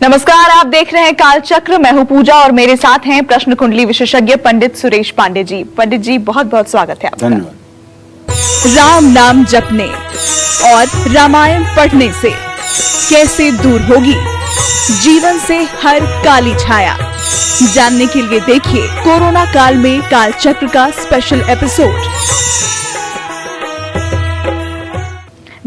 नमस्कार, आप देख रहे हैं कालचक्र। मैं हूं पूजा और मेरे साथ हैं प्रश्न कुंडली विशेषज्ञ पंडित सुरेश पांडे जी। पंडित जी, बहुत बहुत स्वागत है आपका। धन्यवाद। राम नाम जपने और रामायण पढ़ने से कैसे दूर होगी जीवन से हर काली छाया, जानने के लिए देखिए कोरोना काल में कालचक्र का स्पेशल एपिसोड।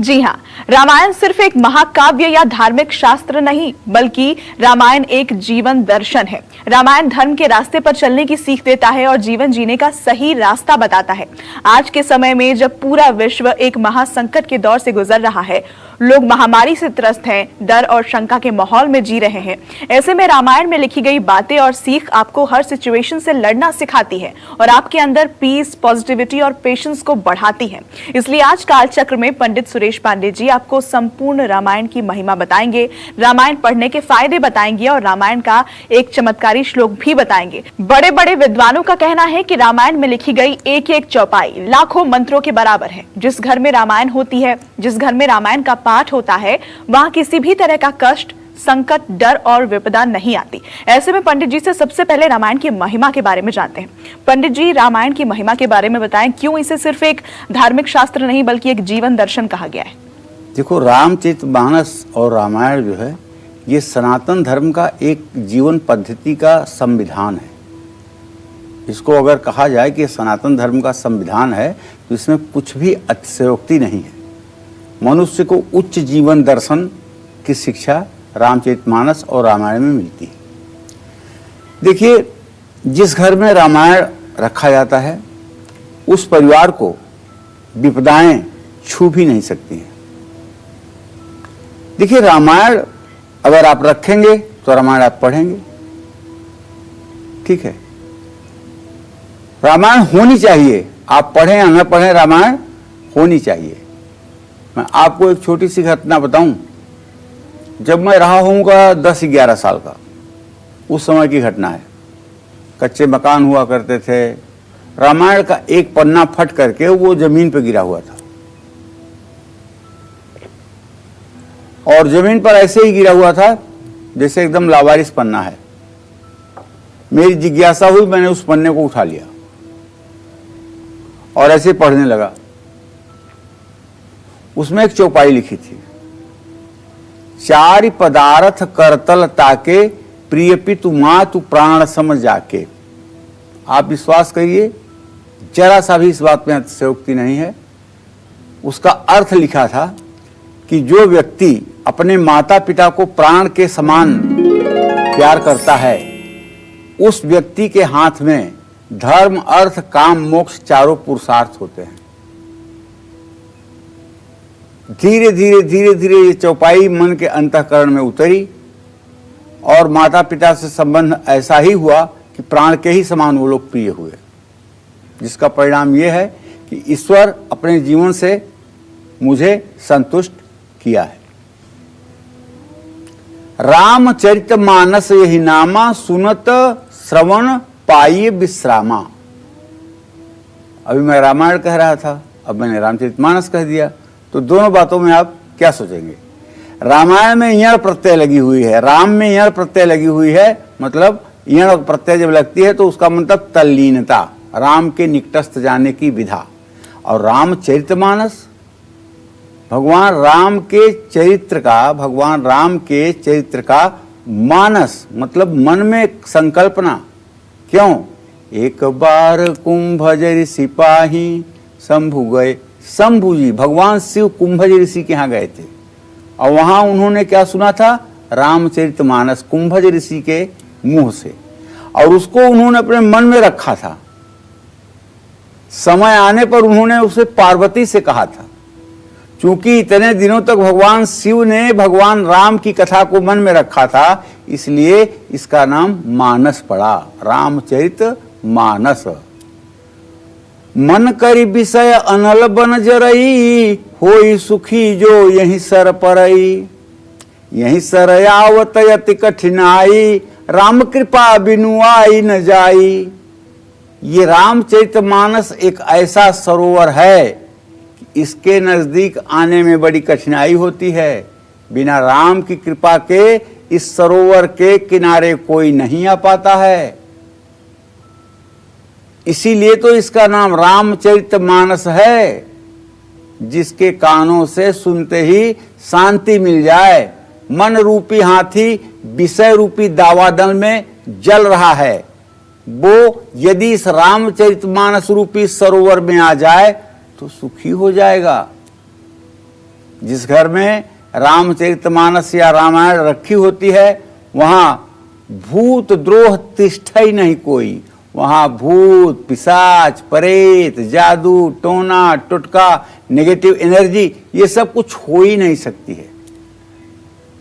जी हाँ, रामायण सिर्फ एक महाकाव्य या धार्मिक शास्त्र नहीं, बल्कि रामायण एक जीवन दर्शन है। रामायण धर्म के रास्ते पर चलने की सीख देता है और जीवन जीने का सही रास्ता बताता है। आज के समय में जब पूरा विश्व एक महासंकट के दौर से गुजर रहा है, लोग महामारी से त्रस्त हैं, डर और शंका के माहौल में जी रहे हैं, ऐसे में रामायण में लिखी गई बातें और सीख आपको हर सिचुएशन से लड़ना सिखाती है और आपके अंदर पीस, पॉजिटिविटी और पेशेंस को बढ़ाती है। इसलिए आज कालचक्र में पंडित सुरेश पांडे जी आपको संपूर्ण रामायण की महिमा बताएंगे, रामायण पढ़ने के फायदे बताएंगे और रामायण का एक चमत्कारी श्लोक भी बताएंगे। बड़े बड़े विद्वानों का कहना है कि रामायण में लिखी गई एक एक चौपाई लाखों मंत्रों के बराबर है। जिस घर में रामायण होती है, जिस घर में रामायण का पाठ होता है, वहां किसी भी तरह का कष्ट, संकट, डर और विपदा नहीं आती। ऐसे में पंडित जी से सबसे पहले रामायण की महिमा के बारे में जानते हैं। पंडित जी, रामायण की महिमा के बारे में बताएं, क्यों इसे सिर्फ एक धार्मिक शास्त्र नहीं बल्कि एक जीवन दर्शन कहा गया है? देखो, रामचरितमानस और रामायण जो है ये सनातन धर्म का एक जीवन पद्धति का संविधान है। इसको अगर कहा जाए कि सनातन धर्म का संविधान है तो इसमें कुछ भी अतिशयोक्ति नहीं है। मनुष्य को उच्च जीवन दर्शन की शिक्षा रामचरितमानस और रामायण में मिलती है। देखिए, जिस घर में रामायण रखा जाता है उस परिवार को विपदाएं छू भी नहीं सकती हैं। देखिए, रामायण अगर आप रखेंगे तो रामायण आप पढ़ेंगे, ठीक है। रामायण होनी चाहिए, आप पढ़ें या न पढ़ें, रामायण होनी चाहिए। मैं आपको एक छोटी सी घटना बताऊं। जब मैं रहा होऊंगा 10-11 साल का, उस समय की घटना है। कच्चे मकान हुआ करते थे। रामायण का एक पन्ना फट करके वो जमीन पर गिरा हुआ था और जमीन पर ऐसे ही गिरा हुआ था जैसे एकदम लावारिस पन्ना है। मेरी जिज्ञासा हुई, मैंने उस पन्ने को उठा लिया और ऐसे पढ़ने लगा। उसमें एक चौपाई लिखी थी, चारि पदार्थ करतल ताके, प्रिय पितु मातु प्राण समझ जाके। आप विश्वास करिए, जरा सा भी इस बात में अतिशयोक्ति नहीं है। उसका अर्थ लिखा था कि जो व्यक्ति अपने माता पिता को प्राण के समान प्यार करता है, उस व्यक्ति के हाथ में धर्म, अर्थ, काम, मोक्ष चारों पुरुषार्थ होते हैं। धीरे धीरे धीरे धीरे ये चौपाई मन के अंतःकरण में उतरी और माता पिता से संबंध ऐसा ही हुआ कि प्राण के ही समान वो लोग प्रिय हुए, जिसका परिणाम ये है कि ईश्वर अपने जीवन से मुझे संतुष्ट किया है। रामचरितमानस यही नामा, सुनत श्रवण पाइए विश्रामा। अभी मैं रामायण कह रहा था, अब मैंने रामचरितमानस कह दिया, तो दोनों बातों में आप क्या सोचेंगे? रामायण में यण प्रत्यय लगी हुई है, राम में यण प्रत्यय लगी हुई है, मतलब यण प्रत्यय जब लगती है तो उसका मतलब तल्लीनता, राम के निकटस्थ जाने की विधा। और रामचरितमानस, भगवान राम के चरित्र का मानस, मतलब मन में संकल्पना। क्यों? एक बार कुंभज ऋषि पाही शंभु गए। शंभु जी, भगवान शिव कुंभज ऋषि के यहाँ गए थे और वहां उन्होंने क्या सुना था? रामचरितमानस कुंभज ऋषि के मुंह से, और उसको उन्होंने अपने मन में रखा था। समय आने पर उन्होंने उसे पार्वती से कहा था। चूंकि इतने दिनों तक भगवान शिव ने भगवान राम की कथा को मन में रखा था, इसलिए इसका नाम मानस पड़ा, रामचरित मानस। मन करी विषय अनल बन जरई, होई सुखी जो यही सर परई। यही सर आवत यति कठिनाई, राम कृपा बिनु आई न जाई। ये रामचरितमानस एक ऐसा सरोवर है, इसके नजदीक आने में बड़ी कठिनाई होती है। बिना राम की कृपा के इस सरोवर के किनारे कोई नहीं आ पाता है। इसीलिए तो इसका नाम रामचरितमानस है, जिसके कानों से सुनते ही शांति मिल जाए। मन रूपी हाथी विषय रूपी दावानल में जल रहा है, वो यदि इस रामचरितमानस रूपी सरोवर में आ जाए तो सुखी हो जाएगा। जिस घर में रामचरितमानस या रामायण रखी होती है वहां भूत द्रोह तिष्ठा ही नहीं कोई। वहां भूत पिशाच प्रेत जादू टोना टुटका नेगेटिव एनर्जी ये सब कुछ हो ही नहीं सकती है।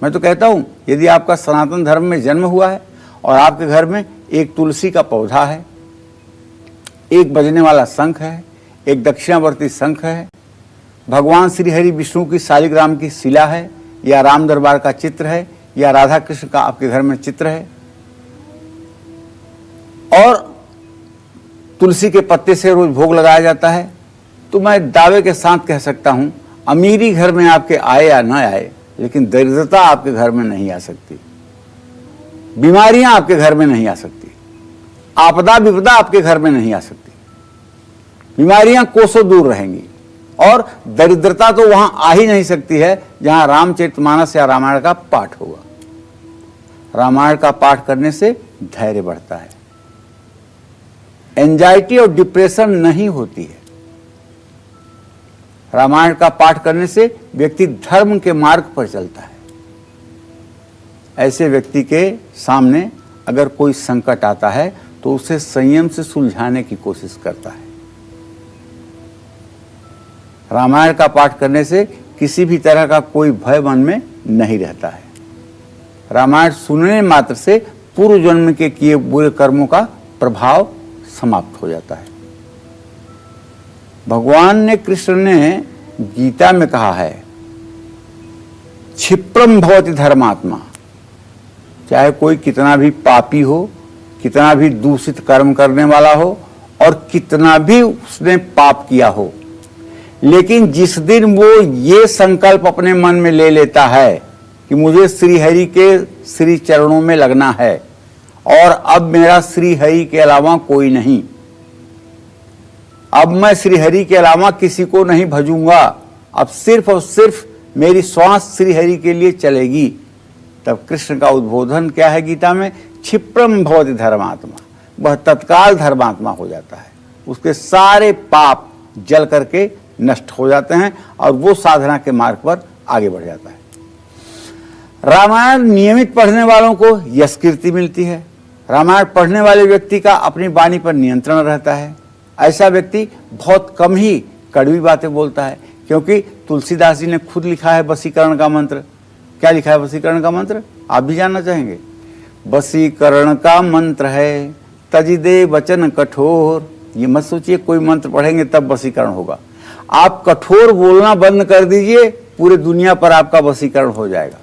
मैं तो कहता हूं यदि आपका सनातन धर्म में जन्म हुआ है और आपके घर में एक तुलसी का पौधा है, एक बजने वाला शंख है, एक दक्षिणावर्ती शंख है, भगवान श्री हरि विष्णु की शालिग्राम की शिला है, या राम दरबार का चित्र है, या राधा कृष्ण का आपके घर में चित्र है, और तुलसी के पत्ते से रोज भोग लगाया जाता है, तो मैं दावे के साथ कह सकता हूं अमीरी घर में आपके आए या न आए, लेकिन दरिद्रता आपके घर में नहीं आ सकती, बीमारियां आपके घर में नहीं आ सकती, आपदा विपदा आपके घर में नहीं आ सकती। बीमारियां कोसों दूर रहेंगी और दरिद्रता तो वहां आ ही नहीं सकती है जहां रामचरितमानस या रामायण का पाठ होगा। रामायण का पाठ करने से धैर्य बढ़ता है, एंजाइटी और डिप्रेशन नहीं होती है। रामायण का पाठ करने से व्यक्ति धर्म के मार्ग पर चलता है। ऐसे व्यक्ति के सामने अगर कोई संकट आता है तो उसे संयम से सुलझाने की कोशिश करता है। रामायण का पाठ करने से किसी भी तरह का कोई भय मन में नहीं रहता है। रामायण सुनने मात्र से पूर्व जन्म के किए बुरे कर्मों का प्रभाव समाप्त हो जाता है। भगवान ने कृष्ण ने गीता में कहा है, क्षिप्रम भवति धर्मात्मा। चाहे कोई कितना भी पापी हो, कितना भी दूषित कर्म करने वाला हो और कितना भी उसने पाप किया हो, लेकिन जिस दिन वो ये संकल्प अपने मन में ले लेता है कि मुझे श्री हरि के श्री चरणों में लगना है और अब मेरा श्री हरि के अलावा कोई नहीं, अब मैं श्री हरि के अलावा किसी को नहीं भजूंगा, अब सिर्फ और सिर्फ मेरी श्वास श्री हरि के लिए चलेगी, तब कृष्ण का उद्बोधन क्या है गीता में, क्षिप्रम भवति धर्मात्मा। वह तत्काल धर्मात्मा हो जाता है, उसके सारे पाप जल करके नष्ट हो जाते हैं और वो साधना के मार्ग पर आगे बढ़ जाता है। रामायण नियमित पढ़ने वालों को यश कीर्ति मिलती है। रामायण पढ़ने वाले व्यक्ति का अपनी वाणी पर नियंत्रण रहता है। ऐसा व्यक्ति बहुत कम ही कड़वी बातें बोलता है, क्योंकि तुलसीदास जी ने खुद लिखा है वशीकरण का मंत्र। क्या लिखा है वशीकरण का मंत्र, आप भी जानना चाहेंगे? वशीकरण का मंत्र है तजिदे वचन कठोर। ये मत सोचिए कोई मंत्र पढ़ेंगे तब वशीकरण होगा। आप कठोर बोलना बंद कर दीजिए, पूरे दुनिया पर आपका वशीकरण हो जाएगा।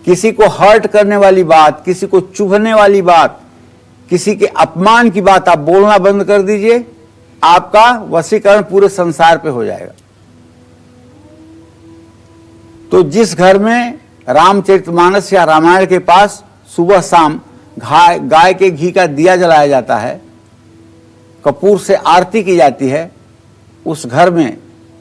किसी को हर्ट करने वाली बात, किसी को चुभने वाली बात, किसी के अपमान की बात आप बोलना बंद कर दीजिए, आपका वशीकरण पूरे संसार पे हो जाएगा। तो जिस घर में रामचरितमानस या रामायण के पास सुबह शाम गाय के घी का दिया जलाया जाता है, कपूर से आरती की जाती है, उस घर में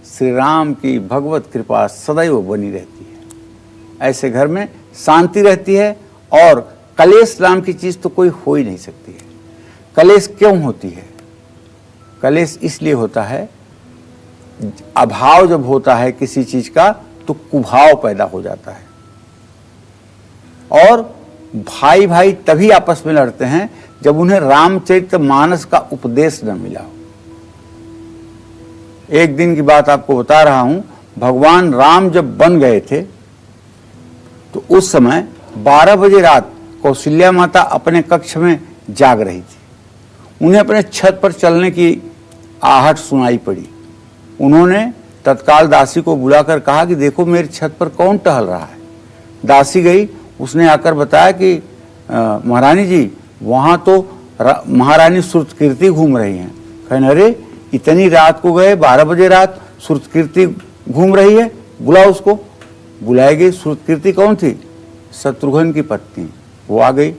श्री राम की भगवत कृपा सदैव बनी रहती है। ऐसे घर में शांति रहती है और कलेश नाम की चीज तो कोई हो ही नहीं सकती है। कलेश क्यों होती है? कलेश इसलिए होता है, अभाव जब होता है किसी चीज का तो कुभाव पैदा हो जाता है, और भाई भाई तभी आपस में लड़ते हैं जब उन्हें रामचरितमानस का उपदेश न मिला हो। एक दिन की बात आपको बता रहा हूं, भगवान राम जब बन गए थे तो उस समय 12 बजे रात कौशल्या माता अपने कक्ष में जाग रही थी। उन्हें अपने छत पर चलने की आहट सुनाई पड़ी। उन्होंने तत्काल दासी को बुलाकर कहा कि देखो मेरी छत पर कौन टहल रहा है। दासी गई, उसने आकर बताया कि महारानी जी वहां तो महारानी श्रुतकीर्ति घूम रही हैं। कहने अरे इतनी रात को गए, 12 बजे रात श्रुतकीर्ति घूम रही है, बुलाओ उसको। बुलाई गई। श्रुतकीर्ति कौन थी? शत्रुघ्न की पत्नी, वो आ गई।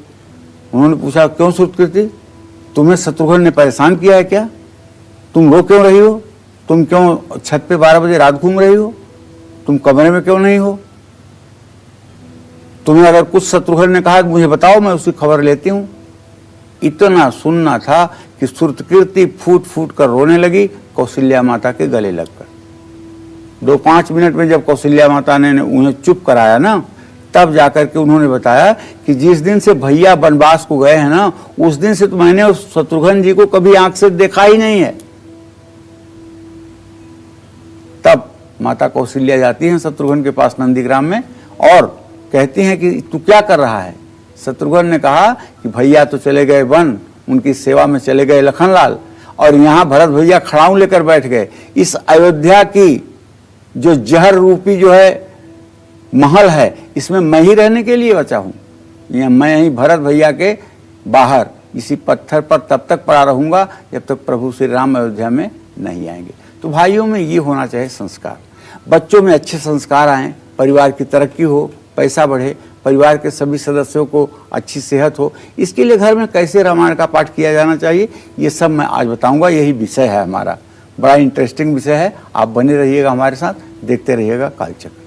उन्होंने पूछा, क्यों सुकृति, तुम्हें शत्रुघ्न ने परेशान किया है क्या? तुम रो क्यों रही हो? तुम क्यों छत पे 12 बजे रात घूम रही हो? तुम कमरे में क्यों नहीं हो? तुम्हें अगर कुछ शत्रुघ्न ने कहा मुझे बताओ, मैं उसकी खबर लेती हूं। इतना सुनना था कि सुकृति फूट फूट कर रोने लगी कौशल्या माता के गले लगकर। 2-5 मिनट में जब कौशल्या माता ने उन्हें चुप कराया ना, तब जाकर के उन्होंने बताया कि जिस दिन से भैया वनवास को गए हैं ना, उस दिन से तो मैंने उस शत्रुघ्न जी को कभी आंख से देखा ही नहीं है। तब माता कौशल्या जाती हैं शत्रुघ्न के पास नंदीग्राम में और कहती हैं कि तू क्या कर रहा है? शत्रुघ्न ने कहा कि भैया तो चले गए वन, उनकी सेवा में चले गए लखनलाल, और यहाँ भरत भैया खड़ाऊ लेकर बैठ गए। इस अयोध्या की जो जहर रूपी जो है महल है, इसमें मैं ही रहने के लिए बचा हूँ। या मैं यहीं भरत भैया के बाहर इसी पत्थर पर तब तक पड़ा रहूंगा जब तक प्रभु श्री राम अयोध्या में नहीं आएंगे। तो भाइयों में ये होना चाहिए संस्कार, बच्चों में अच्छे संस्कार आए, परिवार की तरक्की हो, पैसा बढ़े, परिवार के सभी सदस्यों को अच्छी सेहत हो। इसके लिए घर में कैसे रामायण का पाठ किया जाना चाहिए, ये सब मैं आज बताऊंगा। यही विषय है हमारा, बड़ा इंटरेस्टिंग विषय है। आप बने रहिएगा हमारे साथ, देखते रहिएगा कालचक्र।